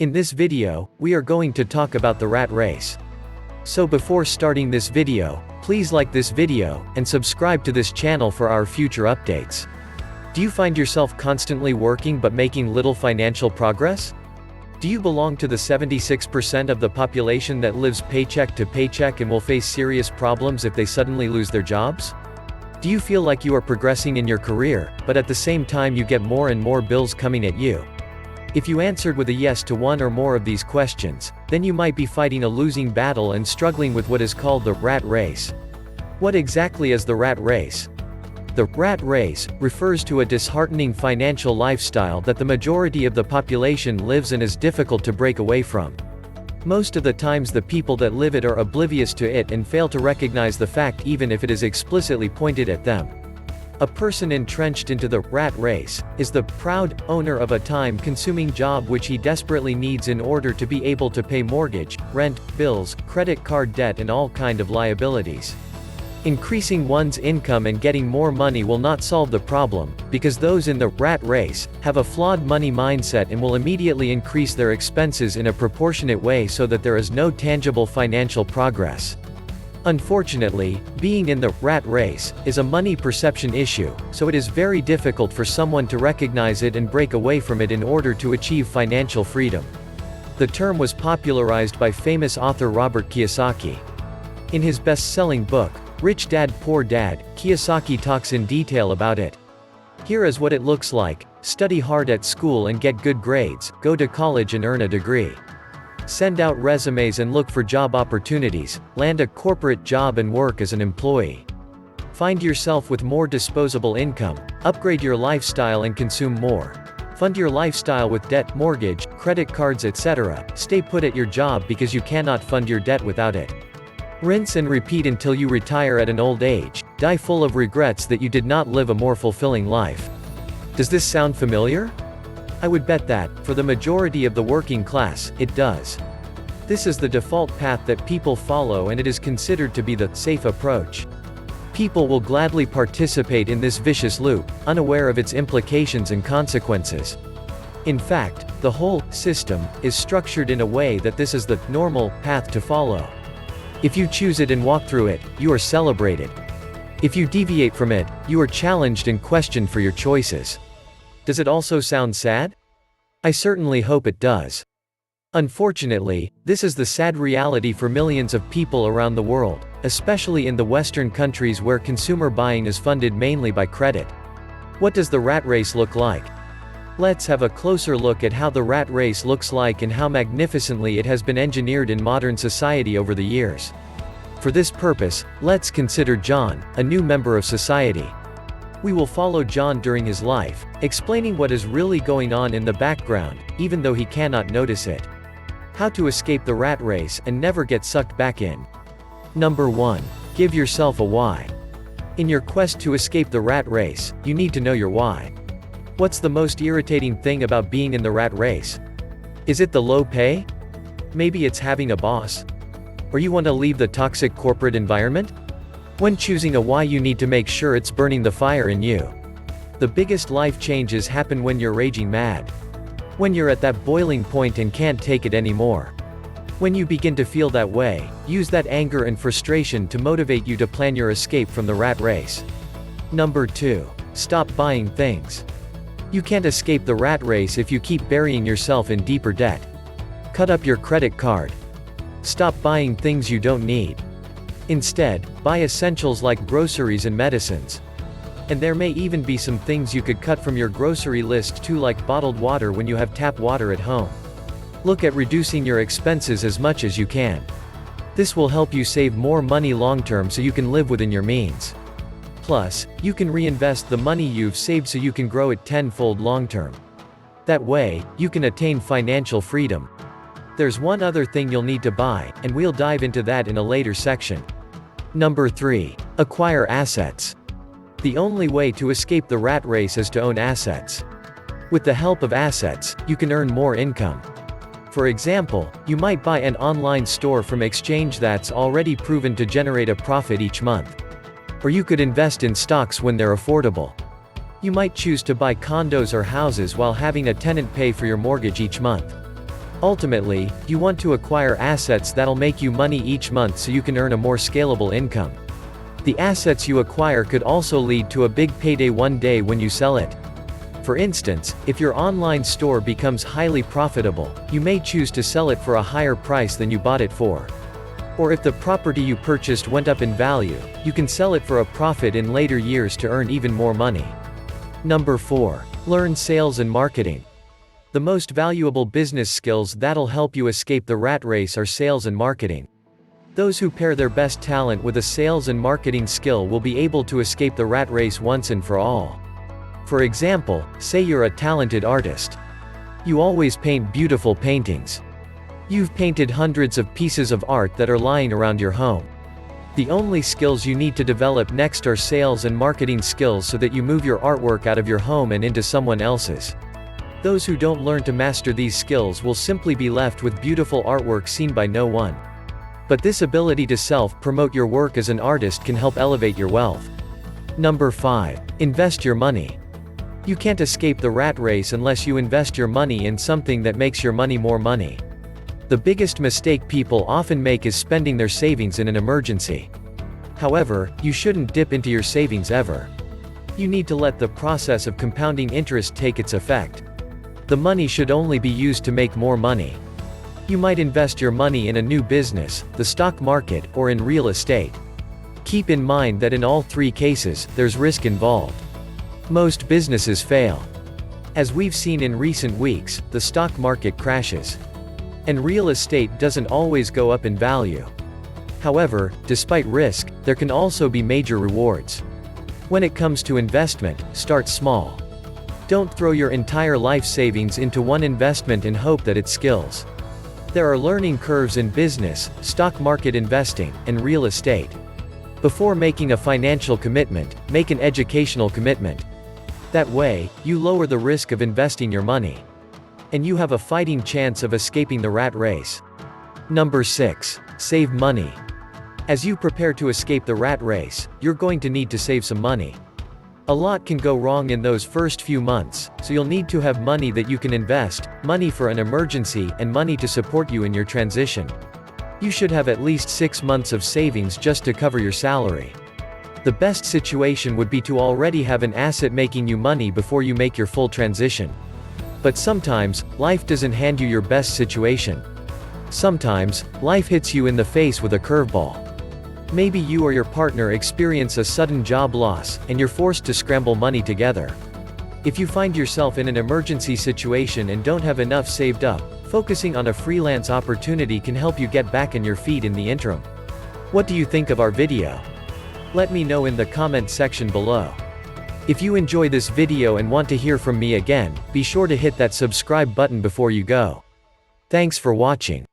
In this video, we are going to talk about the rat race. So before starting this video, please like this video, and subscribe to this channel for our future updates. Do you find yourself constantly working but making little financial progress? Do you belong to the 76% of the population that lives paycheck to paycheck and will face serious problems if they suddenly lose their jobs? Do you feel like you are progressing in your career, but at the same time you get more and more bills coming at you? If you answered with a yes to one or more of these questions, then you might be fighting a losing battle and struggling with what is called the rat race. What exactly is the rat race? The rat race refers to a disheartening financial lifestyle that the majority of the population lives and is difficult to break away from. Most of the times the people that live it are oblivious to it and fail to recognize the fact even if it is explicitly pointed at them. A person entrenched into the rat race is the proud owner of a time-consuming job which he desperately needs in order to be able to pay mortgage, rent, bills, credit card debt and all kind of liabilities. Increasing one's income and getting more money will not solve the problem, because those in the rat race have a flawed money mindset and will immediately increase their expenses in a proportionate way so that there is no tangible financial progress. Unfortunately, being in the rat race is a money perception issue, so it is very difficult for someone to recognize it and break away from it in order to achieve financial freedom. The term was popularized by famous author Robert Kiyosaki. In his best-selling book, Rich Dad Poor Dad, Kiyosaki talks in detail about it. Here is what it looks like: study hard at school and get good grades, go to college and earn a degree. Send out resumes and look for job opportunities, land a corporate job and work as an employee. Find yourself with more disposable income, upgrade your lifestyle and consume more. Fund your lifestyle with debt, mortgage, credit cards etc. Stay put at your job because you cannot fund your debt without it. Rinse and repeat until you retire at an old age, die full of regrets that you did not live a more fulfilling life. Does this sound familiar? I would bet that, for the majority of the working class, it does. This is the default path that people follow and it is considered to be the safe approach. People will gladly participate in this vicious loop, unaware of its implications and consequences. In fact, the whole system is structured in a way that this is the normal path to follow. If you choose it and walk through it, you are celebrated. If you deviate from it, you are challenged and questioned for your choices. Does it also sound sad? I certainly hope it does. Unfortunately, this is the sad reality for millions of people around the world, especially in the Western countries where consumer buying is funded mainly by credit. What does the rat race look like? Let's have a closer look at how the rat race looks like and how magnificently it has been engineered in modern society over the years. For this purpose, let's consider John, a new member of society. We will follow John during his life, explaining what is really going on in the background, even though he cannot notice it. How to escape the rat race and never get sucked back in. Number 1. Give yourself a why. In your quest to escape the rat race, you need to know your why. What's the most irritating thing about being in the rat race? Is it the low pay? Maybe it's having a boss. Or you want to leave the toxic corporate environment? When choosing a why, you need to make sure it's burning the fire in you. The biggest life changes happen when you're raging mad. When you're at that boiling point and can't take it anymore. When you begin to feel that way, use that anger and frustration to motivate you to plan your escape from the rat race. Number 2. Stop buying things. You can't escape the rat race if you keep burying yourself in deeper debt. Cut up your credit card. Stop buying things you don't need. Instead, buy essentials like groceries and medicines. And there may even be some things you could cut from your grocery list too, like bottled water when you have tap water at home. Look at reducing your expenses as much as you can. This will help you save more money long term so you can live within your means. Plus, you can reinvest the money you've saved so you can grow it tenfold long term. That way, you can attain financial freedom. There's one other thing you'll need to buy, and we'll dive into that in a later section. Number 3. Acquire assets. The only way to escape the rat race is to own assets. With the help of assets, you can earn more income. For example, you might buy an online store from exchange that's already proven to generate a profit each month. Or you could invest in stocks when they're affordable. You might choose to buy condos or houses while having a tenant pay for your mortgage each month. Ultimately, you want to acquire assets that'll make you money each month so you can earn a more scalable income. The assets you acquire could also lead to a big payday one day when you sell it. For instance, if your online store becomes highly profitable, you may choose to sell it for a higher price than you bought it for. Or if the property you purchased went up in value, you can sell it for a profit in later years to earn even more money. Number 4. Learn sales and marketing. The most valuable business skills that'll help you escape the rat race are sales and marketing. Those who pair their best talent with a sales and marketing skill will be able to escape the rat race once and for all. For example, say you're a talented artist. You always paint beautiful paintings. You've painted hundreds of pieces of art that are lying around your home. The only skills you need to develop next are sales and marketing skills so that you move your artwork out of your home and into someone else's. Those who don't learn to master these skills will simply be left with beautiful artwork seen by no one. But this ability to self-promote your work as an artist can help elevate your wealth. Number 5. Invest your money. You can't escape the rat race unless you invest your money in something that makes your money more money. The biggest mistake people often make is spending their savings in an emergency. However, you shouldn't dip into your savings ever. You need to let the process of compounding interest take its effect. The money should only be used to make more money. You might invest your money in a new business, the stock market, or in real estate. Keep in mind that in all three cases, there's risk involved. Most businesses fail. As we've seen in recent weeks, the stock market crashes. And real estate doesn't always go up in value. However, despite risk, there can also be major rewards. When it comes to investment, start small. Don't throw your entire life savings into one investment and hope that it skills. There are learning curves in business, stock market investing, and real estate. Before making a financial commitment, make an educational commitment. That way, you lower the risk of investing your money. And you have a fighting chance of escaping the rat race. Number 6. Save money. As you prepare to escape the rat race, you're going to need to save some money. A lot can go wrong in those first few months, so you'll need to have money that you can invest, money for an emergency, and money to support you in your transition. You should have at least 6 months of savings just to cover your salary. The best situation would be to already have an asset making you money before you make your full transition. But sometimes, life doesn't hand you your best situation. Sometimes, life hits you in the face with a curveball. Maybe you or your partner experience a sudden job loss, and you're forced to scramble money together. If you find yourself in an emergency situation and don't have enough saved up, focusing on a freelance opportunity can help you get back on your feet in the interim. What do you think of our video? Let me know in the comment section below. If you enjoy this video and want to hear from me again, be sure to hit that subscribe button before you go. Thanks for watching.